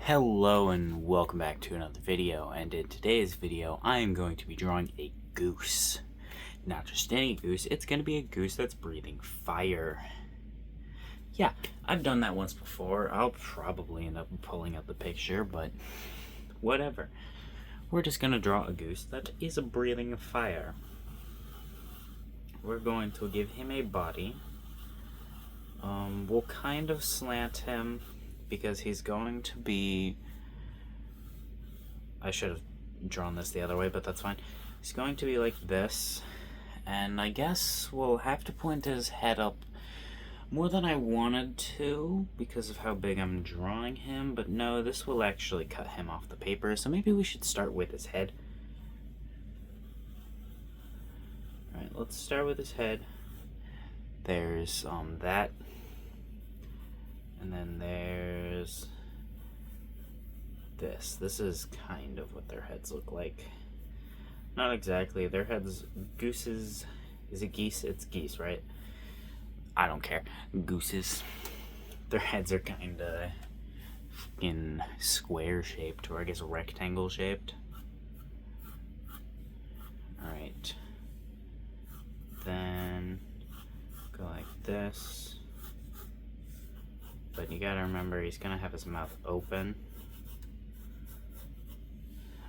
Hello and welcome back to another video, and in today's video I am going to be drawing a goose. Not just any goose, it's going to be a goose that's breathing fire. Yeah, I've done that once before. I'll probably end up pulling up the picture, but whatever. We're just going to draw a goose that is breathing fire. We're going to give him a body. We'll kind of slant him because he's going to be... I should have drawn this the other way, but that's fine. He's going to be like this, and I guess we'll have to point his head up more than I wanted to because of how big I'm drawing him, but no, this will actually cut him off the paper, so maybe we should start with his head. Alright, let's start with his head. There's that. And then there's this. This is kind of what their heads look like. Not exactly. Their heads, gooses, is it geese? It's geese, right? I don't care. Gooses. Their heads are kind of in square shaped, or I guess rectangle shaped. Alright. Then go like this. But you gotta remember, he's gonna have his mouth open.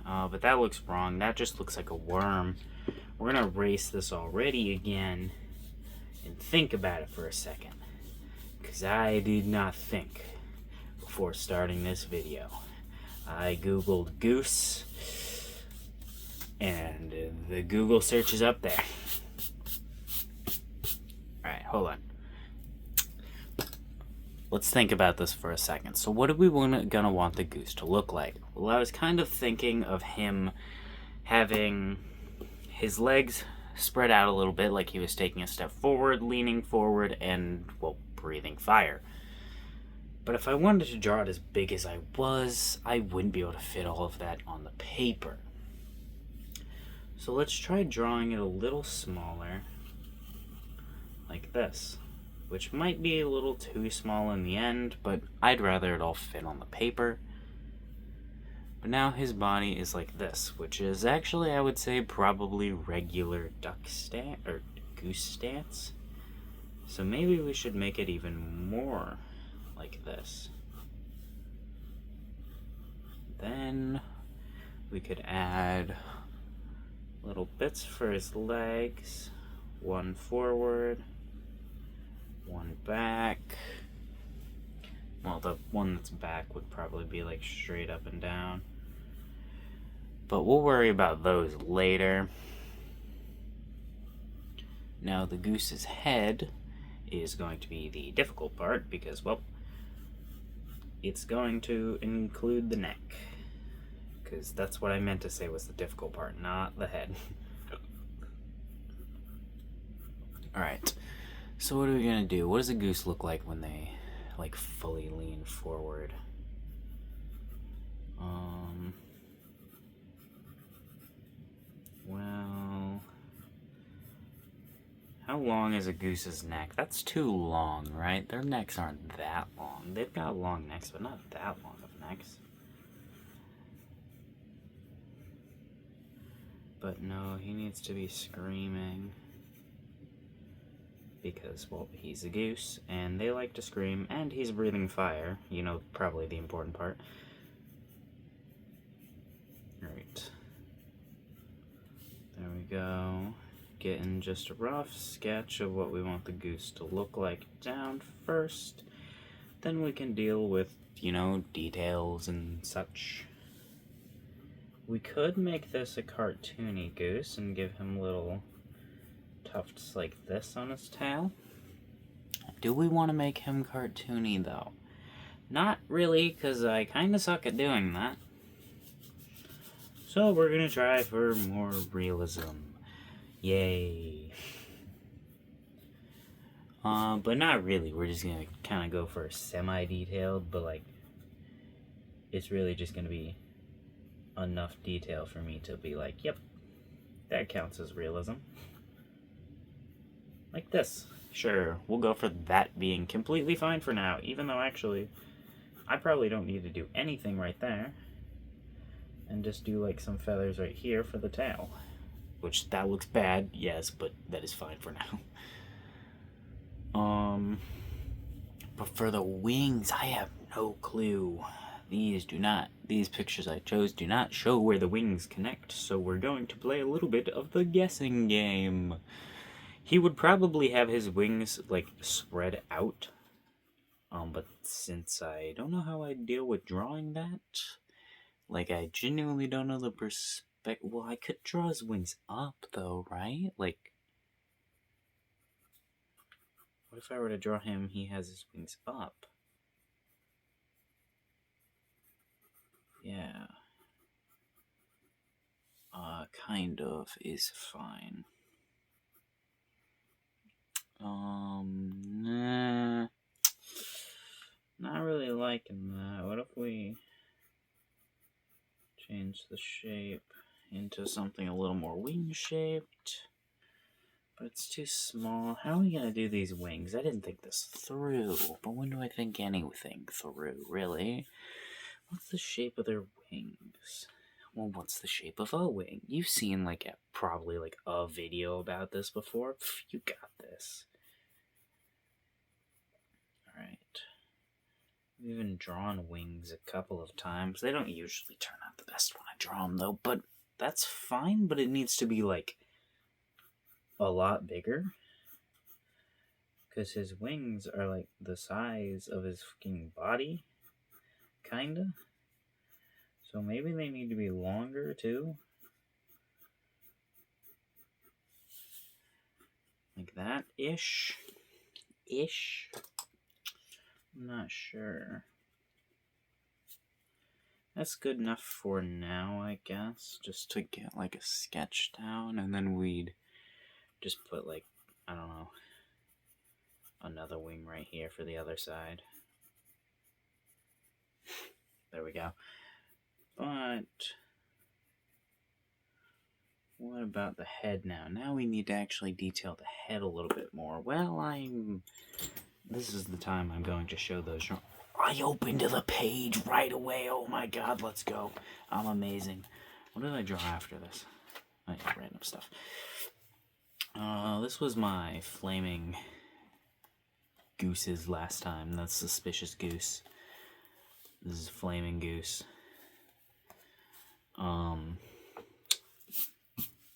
But that looks wrong. That just looks like a worm. We're gonna erase this already again and think about it for a second. Because I did not think before starting this video. I googled goose, and the Google search is up there. Alright, hold on. Let's think about this for a second. So what are we gonna want the goose to look like? Well, I was kind of thinking of him having his legs spread out a little bit, like he was taking a step forward, leaning forward, and, well, breathing fire. But if I wanted to draw it as big as I was, I wouldn't be able to fit all of that on the paper. So let's try drawing it a little smaller, like this. Which might be a little too small in the end, but I'd rather it all fit on the paper. But now his body is like this, which is actually, I would say, probably regular duck stance, or goose stance. So maybe we should make it even more like this. Then we could add little bits for his legs, one forward, one back. Well, the one that's back would probably be like straight up and down. But we'll worry about those later. Now the goose's head is going to be the difficult part because, well, it's going to include the neck. Because that's what I meant to say was the difficult part, not the head. Alright. So what are we gonna do? What does a goose look like when they, like, fully lean forward? Well, how long is a goose's neck? That's too long, right? Their necks aren't that long. They've got long necks, but not that long of necks. But no, he needs to be screaming. Because, well, he's a goose, and they like to scream, and he's breathing fire. You know, probably the important part. Alright. There we go. Getting just a rough sketch of what we want the goose to look like down first. Then we can deal with, you know, details and such. We could make this a cartoony goose and give him little tufts like this on his tail. Do we want to make him cartoony though? Not really, because I kind of suck at doing that. So we're gonna try for more realism. Yay. But not really. We're just gonna kind of go for semi-detailed, but like, it's really just gonna be enough detail for me to be like, yep, that counts as realism. Like this. Sure, we'll go for that being completely fine for now, even though actually I probably don't need to do anything right there. And just do like some feathers right here for the tail. Which, that looks bad, yes, but that is fine for now. But for the wings, I have no clue. These pictures I chose do not show where the wings connect, so we're going to play a little bit of the guessing game. He would probably have his wings, like, spread out. But since I don't know how I deal with drawing that, like, I genuinely don't know the perspective. Well, I could draw his wings up, though, right? Like, what if I were to draw him, he has his wings up? Yeah. Kind of is fine. Nah. Not really liking that. What if we change the shape into something a little more wing-shaped? But it's too small. How are we gonna do these wings? I didn't think this through. But when do I think anything through, really? What's the shape of their wings? Well, what's the shape of a wing? You've seen, like, probably, like, a video about this before. Pff, you got this. Alright. I've even drawn wings a couple of times. They don't usually turn out the best when I draw them, though. But that's fine, but it needs to be, like, a lot bigger. Because his wings are, like, the size of his fucking body. Kinda. So maybe they need to be longer, too. Like that-ish. Ish. I'm not sure. That's good enough for now, I guess. Just to get, like, a sketch down. And then we'd just put, like, I don't know, another wing right here for the other side. There we go. But what about the head now? Now we need to actually detail the head a little bit more. Well, this is the time I'm going to show those. I opened the page right away. Oh my god, let's go. I'm amazing. What did I draw after this? Oh, yeah, random stuff. This was my flaming gooses last time. That's suspicious goose. This is flaming goose.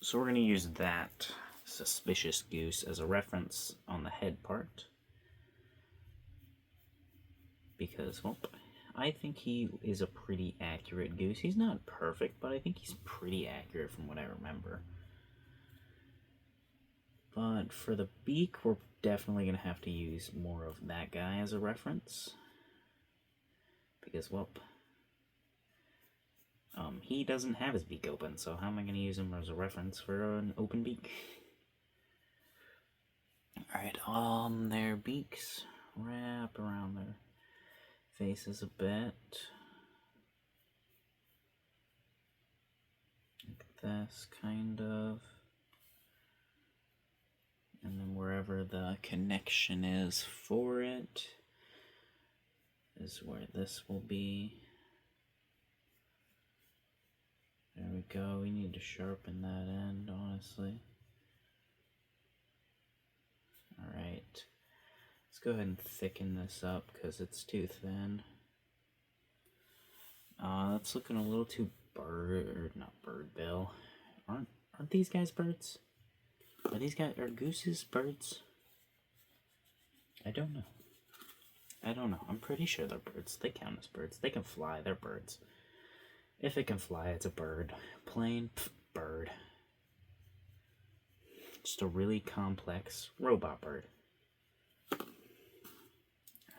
So we're going to use that suspicious goose as a reference on the head part. Because, well, I think he is a pretty accurate goose. He's not perfect, but I think he's pretty accurate from what I remember. But for the beak, we're definitely going to have to use more of that guy as a reference. Because, well, he doesn't have his beak open, so how am I going to use him as a reference for an open beak? Alright, their beaks wrap around their faces a bit. Like this, kind of. And then wherever the connection is for it is where this will be. There we go. We need to sharpen that end, honestly. Alright. Let's go ahead and thicken this up because it's too thin. That's looking a little too not bird bill. Aren't these guys birds? Are gooses birds? I don't know. I'm pretty sure they're birds. They count as birds. They can fly. They're birds. If it can fly, it's a bird. Plain bird. Just a really complex robot bird.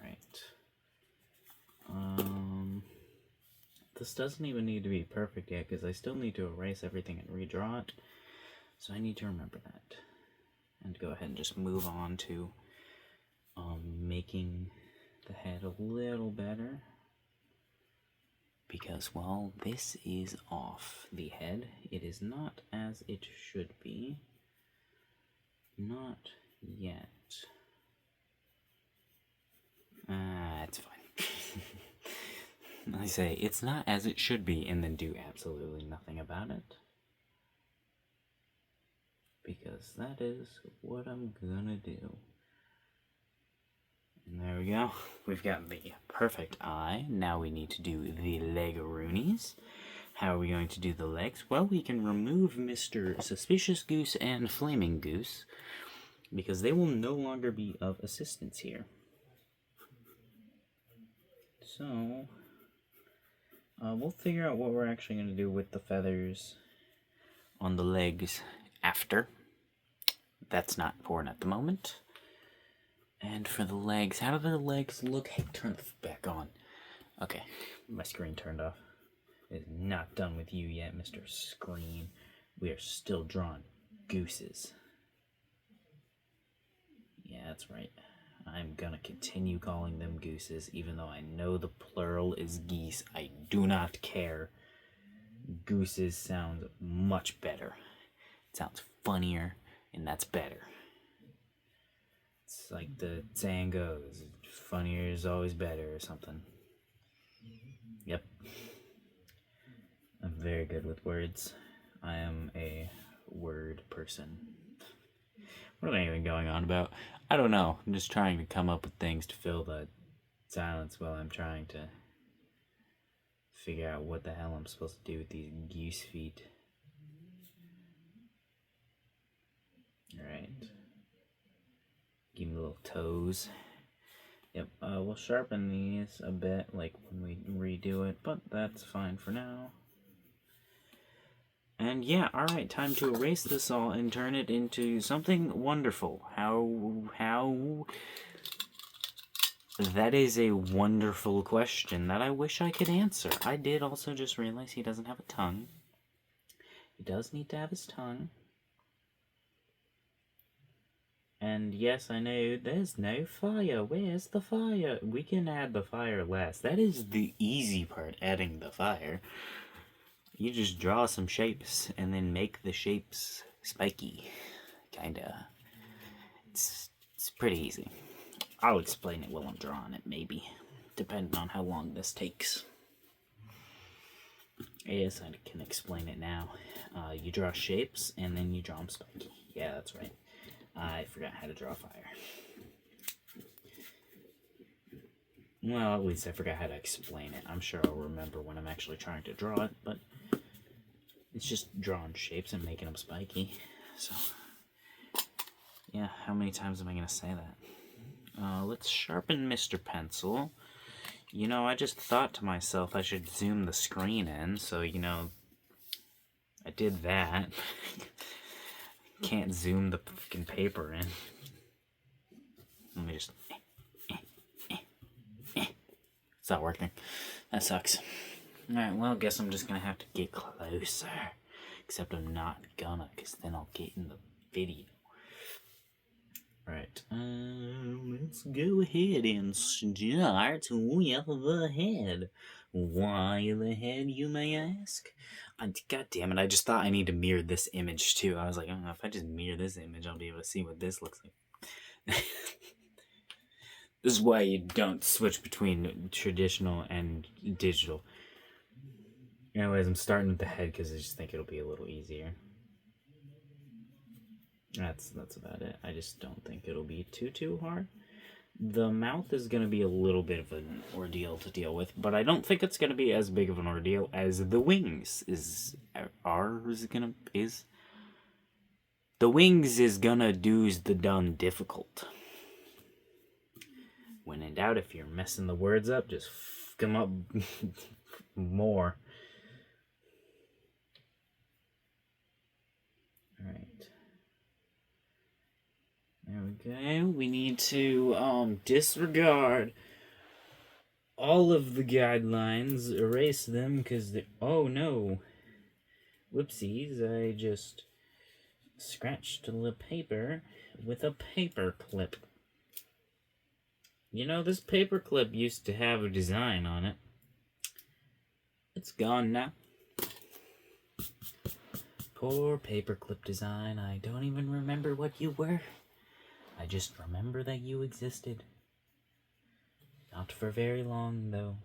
Alright. This doesn't even need to be perfect yet because I still need to erase everything and redraw it. So I need to remember that. And go ahead and just move on to making the head a little better. Because, well, this is off the head. It is not as it should be. Not yet. It's fine. I say, it's not as it should be, and then do absolutely nothing about it. Because that is what I'm gonna do. And there we go. We've got the perfect eye. Now we need to do the leg-roonies. How are we going to do the legs? Well, we can remove Mr. Suspicious Goose and Flaming Goose, because they will no longer be of assistance here. So, we'll figure out what we're actually going to do with the feathers on the legs after. That's not important at the moment. And for the legs, how do the legs look? Hey, turn the back on. Okay, my screen turned off. It is not done with you yet, Mr. Screen. We are still drawing gooses. Yeah, that's right. I'm gonna continue calling them gooses, even though I know the plural is geese. I do not care. Gooses sound much better. It sounds funnier, and that's better. It's like the saying goes, funnier is always better or something. Yep. I'm very good with words. I am a word person. What am I even going on about? I don't know. I'm just trying to come up with things to fill the silence while I'm trying to figure out what the hell I'm supposed to do with these goose feet. Alright. Give me little toes. Yep, we'll sharpen these a bit, like when we redo it, but that's fine for now. And yeah, alright, time to erase this all and turn it into something wonderful. How... That is a wonderful question that I wish I could answer. I did also just realize he doesn't have a tongue. He does need to have his tongue. And yes, I know, there's no fire. Where's the fire? We can add the fire last. That is the easy part, adding the fire. You just draw some shapes and then make the shapes spiky. Kinda. It's pretty easy. I'll explain it while I'm drawing it, maybe. Depending on how long this takes. Yes, I can explain it now. You draw shapes and then you draw them spiky. Yeah, that's right. I forgot how to draw fire. Well, at least I forgot how to explain it. I'm sure I'll remember when I'm actually trying to draw it, but it's just drawing shapes and making them spiky. So, yeah, how many times am I going to say that? Let's sharpen Mr. Pencil. You know, I just thought to myself I should zoom the screen in, so, you know, I did that. Can't zoom the fucking paper in. Let me just... It's not working. That sucks. Alright, well, I guess I'm just gonna have to get closer. Except I'm not gonna, because then I'll get in the video. Right, let's go ahead and start with the head. Why the head, you may ask? God damn it, I just thought I need to mirror this image too. I was like, oh, if I just mirror this image, I'll be able to see what this looks like. This is why you don't switch between traditional and digital. Anyways, I'm starting with the head because I just think it'll be a little easier. That's about it. I just don't think it'll be too hard. The mouth is going to be a little bit of an ordeal to deal with, but I don't think it's going to be as big of an ordeal as the wings is. The wings is gonna do's the done difficult. When in doubt, if you're messing the words up, just f them up more. Alright. There we go. We need to disregard all of the guidelines, erase them, because they... Oh no! Whoopsies, I just scratched the paper with a paper clip. You know, this paper clip used to have a design on it. It's gone now. Poor paperclip design. I don't even remember what you were. I just remember that you existed. Not for very long, though.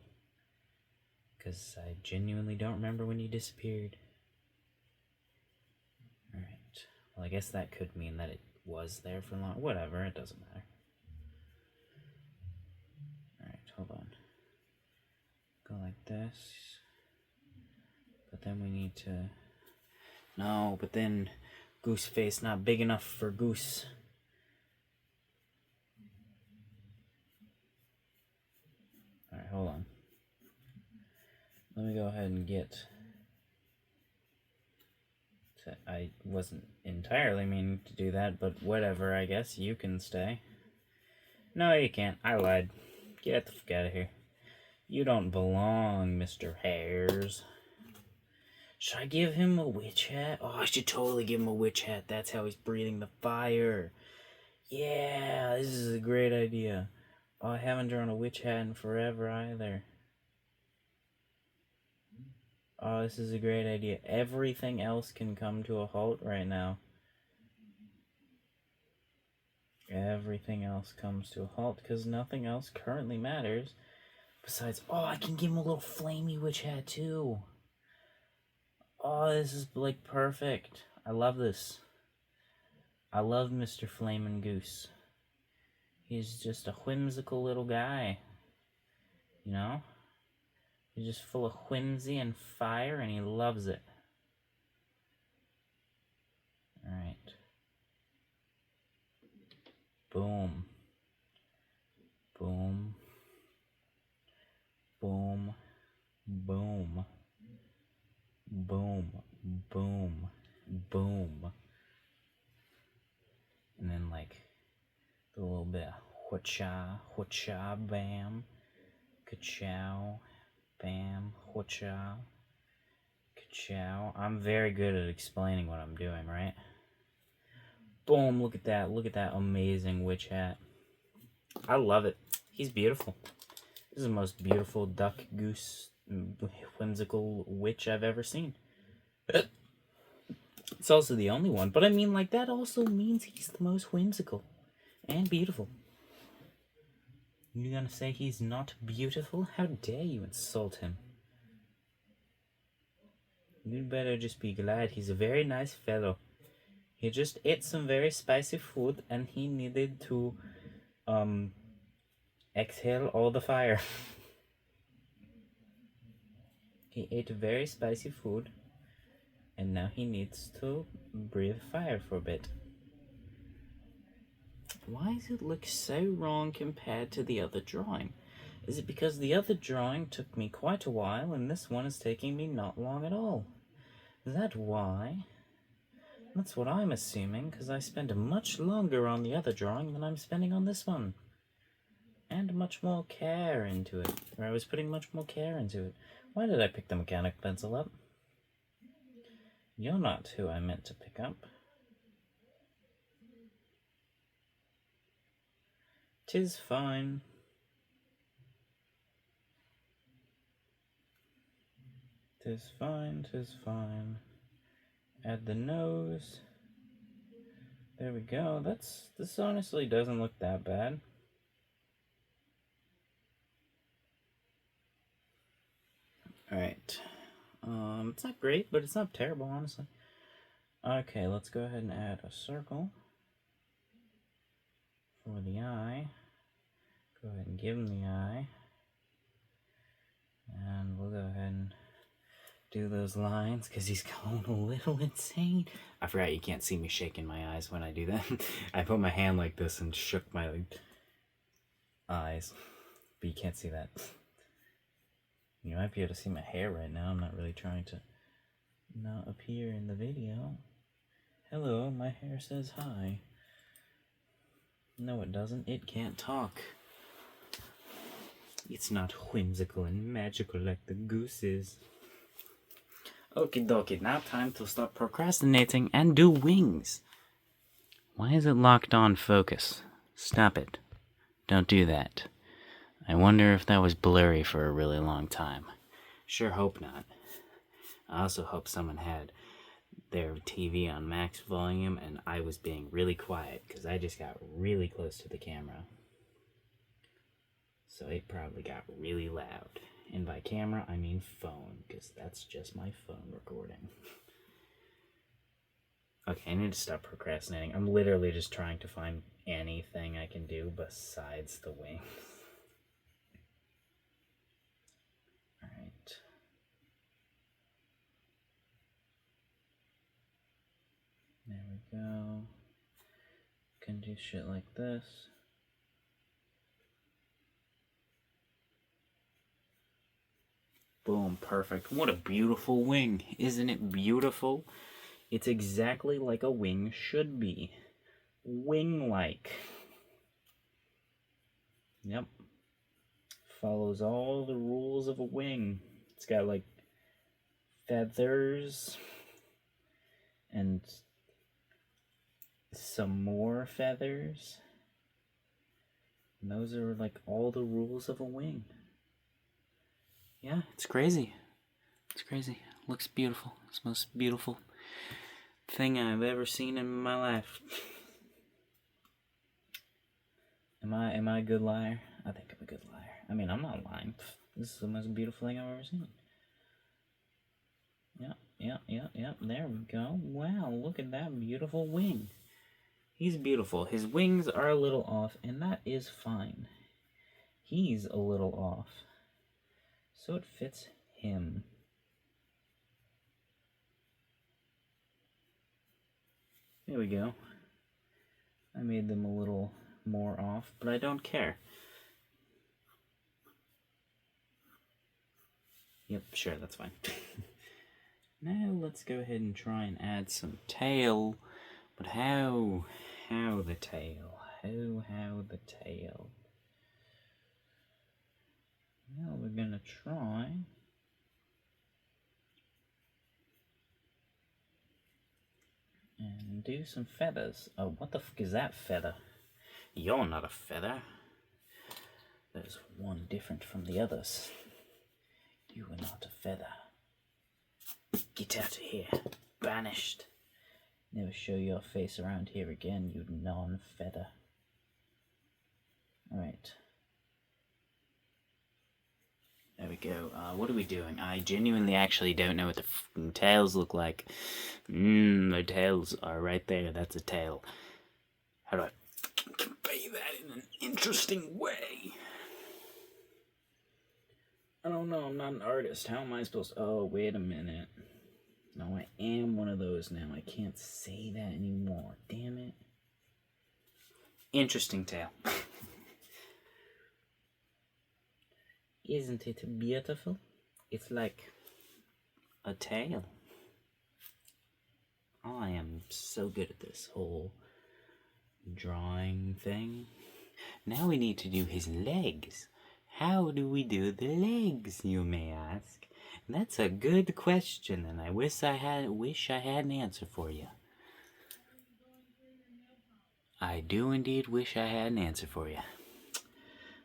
Because I genuinely don't remember when you disappeared. Alright. Well, I guess that could mean that it was there for long. Whatever, it doesn't matter. Alright, hold on. Go like this. But then we need to... No, but then goose face not big enough for goose. Alright, hold on. Let me go ahead and get... I wasn't entirely meaning to do that, but whatever, I guess. You can stay. No, you can't. I lied. Get the fuck out of here. You don't belong, Mr. Hairs. Should I give him a witch hat? Oh, I should totally give him a witch hat. That's how he's breathing the fire. Yeah, this is a great idea. Oh, I haven't drawn a witch hat in forever either. Oh, this is a great idea. Everything else can come to a halt right now. Everything else comes to a halt because nothing else currently matters. Besides, oh, I can give him a little flamey witch hat too. Oh, this is like perfect. I love this. I love Mr. Flamin' Goose. He's just a whimsical little guy. You know? He's just full of whimsy and fire, and he loves it. Alright. Boom. Boom. Boom. Boom. Boom. Boom. Boom. And then, like, a little bit of wha-cha, bam. Ka-chow. Bam, wha-chow, ka-chow. I'm very good at explaining what I'm doing, right? Boom, look at that amazing witch hat. I love it. He's beautiful. This is the most beautiful duck, goose, whimsical witch I've ever seen. It's also the only one, but I mean, like, that also means he's the most whimsical and beautiful. You gonna say he's not beautiful? How dare you insult him? You'd better just be glad. He's a very nice fellow. He just ate some very spicy food and he needed to, exhale all the fire. He ate very spicy food and now he needs to breathe fire for a bit. Why does it look so wrong compared to the other drawing? Is it because the other drawing took me quite a while and this one is taking me not long at all? Is that why? That's what I'm assuming, because I spent much longer on the other drawing than I'm spending on this one. And much more care into it. Or I was putting much more care into it. Why did I pick the mechanic pencil up? You're not who I meant to pick up. 'Tis fine. Tis fine, 'tis fine. Add the nose. There we go. This honestly doesn't look that bad. Alright. It's not great, but it's not terrible, honestly. Okay, let's go ahead and add a circle for the eye. Go ahead and give him the eye. And we'll go ahead and do those lines because he's going a little insane. I forgot you can't see me shaking my eyes when I do that. I put my hand like this and shook my eyes, but you can't see that. You might be able to see my hair right now. I'm not really trying to not appear in the video. Hello, my hair says hi. No, it doesn't. It can't talk. It's not whimsical and magical like the goose is. Okie dokie, now time to stop procrastinating and do wings. Why is it locked on focus? Stop it. Don't do that. I wonder if that was blurry for a really long time. Sure hope not. I also hope someone had their TV on max volume and I was being really quiet because I just got really close to the camera. So it probably got really loud. And by camera, I mean phone, because that's just my phone recording. Okay, I need to stop procrastinating. I'm literally just trying to find anything I can do besides the wings. Alright. There we go. Can do shit like this. Boom, perfect. What a beautiful wing. Isn't it beautiful? It's exactly like a wing should be. Wing-like. Yep. Follows all the rules of a wing. It's got like feathers and some more feathers. And those are like all the rules of a wing. Yeah, it's crazy. It's crazy. Looks beautiful. It's the most beautiful thing I've ever seen in my life. Am I a good liar? I think I'm a good liar. I mean, I'm not lying. This is the most beautiful thing I've ever seen. Yep. There we go. Wow, look at that beautiful wing. He's beautiful. His wings are a little off, and that is fine. He's a little off. So it fits him. There we go. I made them a little more off, but I don't care. Yep, sure, that's fine. Now let's go ahead and try and add some tail. But how? How the tail? How the tail? Well, we're gonna try. And do some feathers. Oh, what the fuck is that feather? You're not a feather. There's one different from the others. You are not a feather. Get out of here. Banished. Never show your face around here again, you non-feather. Alright. There we go. What are we doing? I genuinely actually don't know what the tails look like. The tails are right there. That's a tail. How do I convey that in an interesting way? I don't know. I'm not an artist. How am I supposed to... Oh, wait a minute. No, I am one of those now. I can't say that anymore. Damn it. Interesting tail. Isn't it beautiful? It's like a tail. I am so good at this whole drawing thing. Now we need to do his legs. How do we do the legs, you may ask? That's a good question, and I wish I had an answer for you. I do indeed wish I had an answer for you.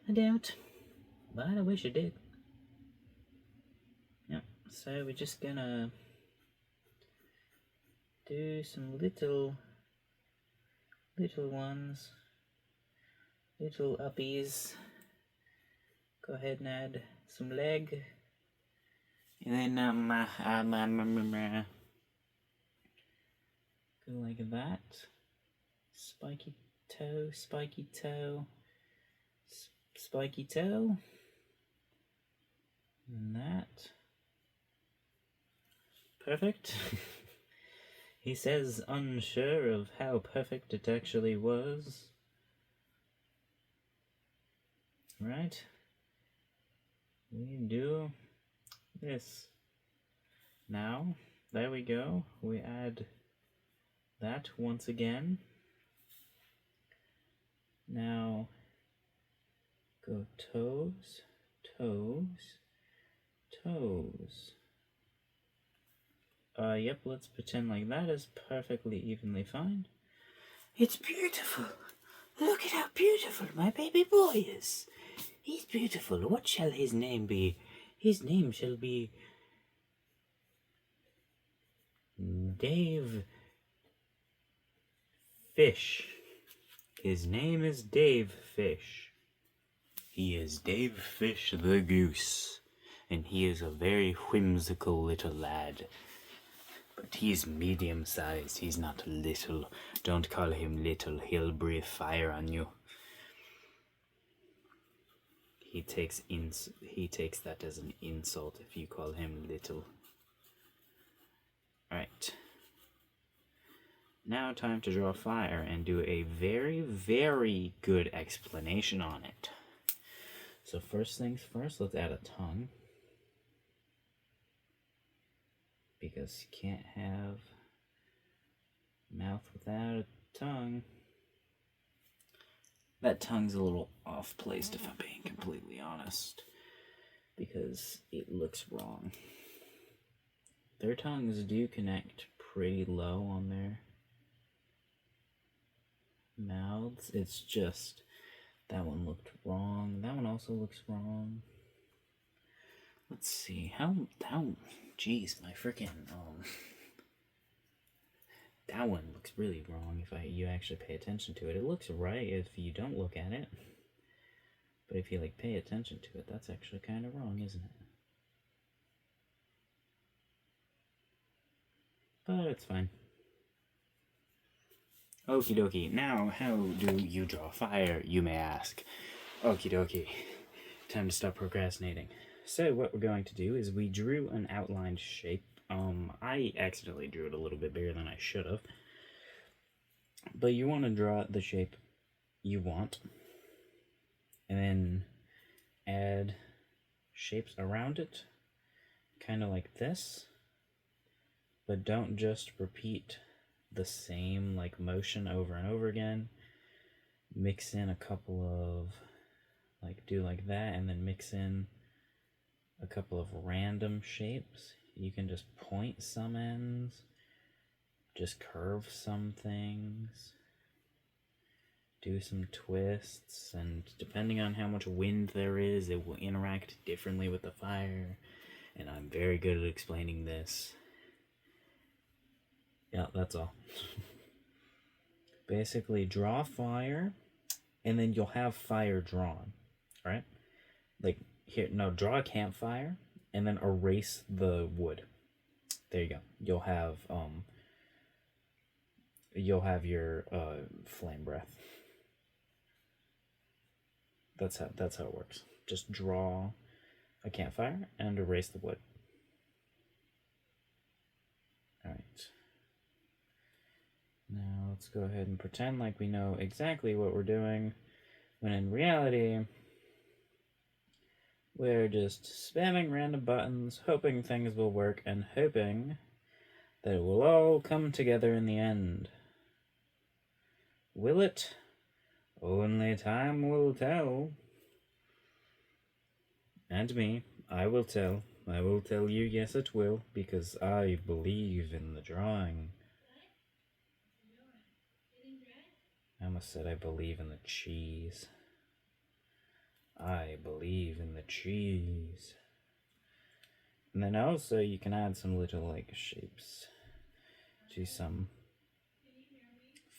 I don't, but I wish I did. Yep, so we're just gonna do some little ones, little uppies. Go ahead and add some leg. And then, go like that. Spiky toe, spiky toe, spiky toe. And that. Perfect. He says unsure of how perfect it actually was. Right? We do this. Now, there we go. We add that once again. Now, go toes, toes, toes. Yep, let's pretend like that is perfectly evenly fine. It's beautiful. Look at how beautiful my baby boy is. He's beautiful. What shall his name be? His name shall be Dave Fish. His name is Dave Fish. He is Dave Fish the goose. and he is a very whimsical little lad. But he's medium-sized, he's not little. Don't call him little, he'll breathe fire on you. He takes that as an insult if you call him little. Alright. Now time to draw fire and do a very, very good explanation on it. So first things first, let's add a tongue. Because you can't have mouth without a tongue. That tongue's a little off-placed if I'm being completely honest. Because it looks wrong. Their tongues do connect pretty low on their mouths. It's just that one looked wrong. That one also looks wrong. Let's see how jeez, my freaking that one looks really wrong if you actually pay attention to it. It looks right if you don't look at it, but if you like pay attention to it, that's actually kind of wrong, isn't it? But it's fine. Okie dokie. Now, how do you draw fire, you may ask? Okie dokie. Time to stop procrastinating. So what we're going to do is we drew an outlined shape. I accidentally drew it a little bit bigger than I should have. But you want to draw the shape you want. And then add shapes around it. Kind of like this. But don't just repeat the same like motion over and over again. Mix in a couple of, like do like that, and then mix in a couple of random shapes. You can just point some ends, just curve some things, do some twists, and depending on how much wind there is, it will interact differently with the fire. And I'm very good at explaining this. Yeah, that's all. Basically, draw fire, and then you'll have fire drawn, right? Like, here, no, draw a campfire, and then erase the wood. There you go. You'll have your flame breath. That's how it works. Just draw a campfire and erase the wood. All right. Now let's go ahead and pretend like we know exactly what we're doing, when in reality, we're just spamming random buttons, hoping things will work, and hoping that it will all come together in the end. Will it? Only time will tell. And me, I will tell. I will tell you, yes it will, because I believe in the drawing. I almost said I believe in the cheese. I believe in the cheese. And then also you can add some little like shapes to some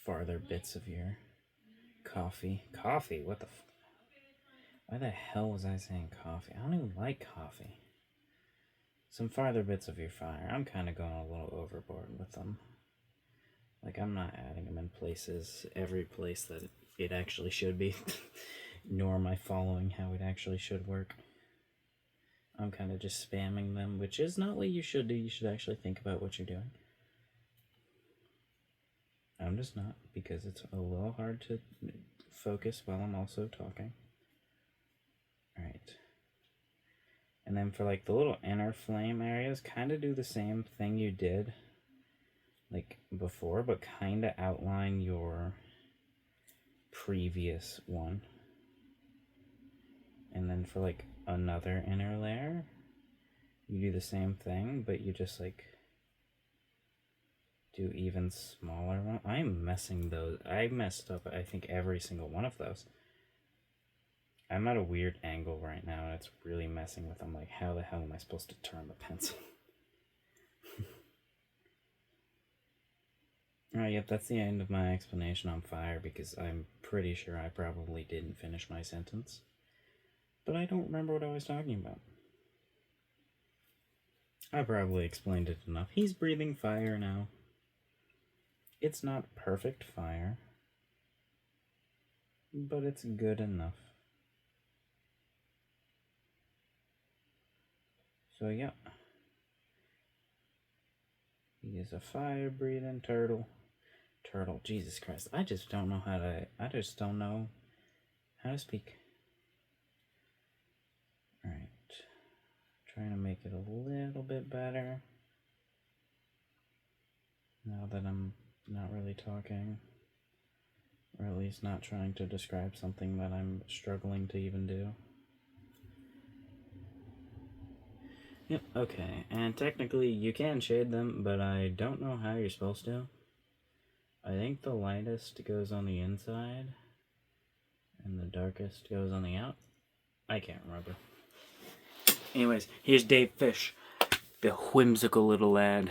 farther bits of your coffee. Coffee? What the why the hell was I saying coffee? I don't even like coffee. Some farther bits of your fire. I'm kind of going a little overboard with them. Like, I'm not adding them in places, every place that it actually should be, nor am I following how it actually should work. I'm kind of just spamming them, which is not what you should do. You should actually think about what you're doing. I'm just not, because it's a little hard to focus while I'm also talking. Alright. And then for like the little inner flame areas, kind of do the same thing you did like before, but kind of outline your previous one. And then for like another inner layer, you do the same thing, but you just like do even smaller one. I'm messing those. I messed up, I think, every single one of those. I'm at a weird angle right now, and it's really messing with them. Like, how the hell am I supposed to turn the pencil? Alright, yep, that's the end of my explanation on fire, because I'm pretty sure I probably didn't finish my sentence. But I don't remember what I was talking about. I probably explained it enough. He's breathing fire now. It's not perfect fire, but it's good enough. So yeah, he is a fire-breathing turtle. Turtle, Jesus Christ! I just don't know how to. I just don't know how to speak. All right, trying to make it a little bit better now that I'm not really talking, or at least not trying to describe something that I'm struggling to even do. Yep, okay, and technically you can shade them, but I don't know how you're supposed to. I think the lightest goes on the inside, and the darkest goes on the out. I can't remember. Anyways, here's Dave Fish, the whimsical little lad.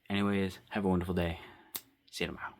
Anyways, have a wonderful day. See you tomorrow.